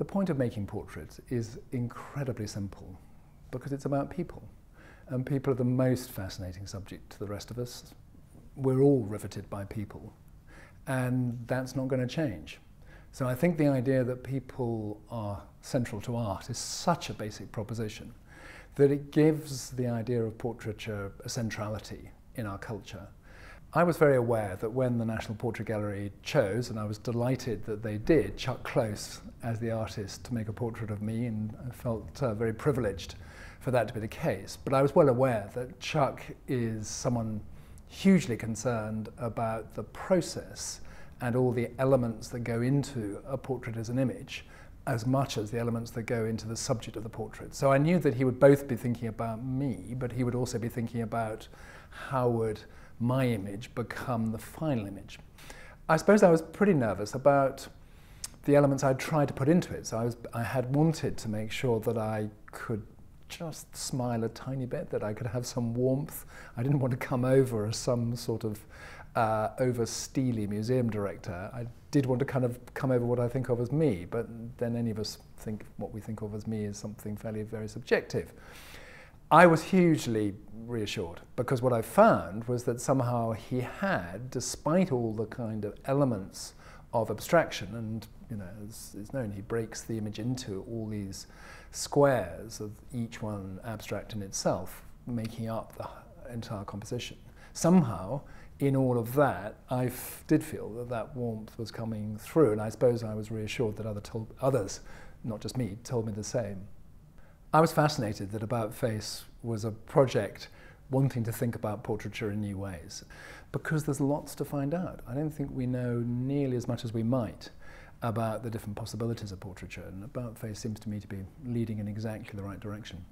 The point of making portraits is incredibly simple because it's about people. And people are the most fascinating subject to the rest of us. We're all riveted by people, and that's not going to change. So I think the idea that people are central to art is such a basic proposition that it gives the idea of portraiture a centrality in our culture. I was very aware that when the National Portrait Gallery chose, and I was delighted that they did, Chuck Close as the artist to make a portrait of me, and I felt very privileged for that to be the case. But I was well aware that Chuck is someone hugely concerned about the process and all the elements that go into a portrait as an image, as much as the elements that go into the subject of the portrait. So I knew that he would both be thinking about me, but he would also be thinking about how would my image become the final image. I suppose I was pretty nervous about the elements I'd tried to put into it. So I had wanted to make sure that I could just smile a tiny bit, that I could have some warmth. I didn't want to come over as some sort of over-steely museum director. I did want to kind of come over what I think of as me, but then any of us think what we think of as me is something very subjective. I was hugely reassured because what I found was that somehow he had, despite all the kind of elements of abstraction, and as is known, he breaks the image into all these squares, of each one abstract in itself, making up the entire composition. Somehow, in all of that, I did feel that that warmth was coming through, and I suppose I was reassured that others, not just me, told me the same. I was fascinated that About Face was a project wanting to think about portraiture in new ways, because there's lots to find out. I don't think we know nearly as much as we might about the different possibilities of portraiture, and About Face seems to me to be leading in exactly the right direction.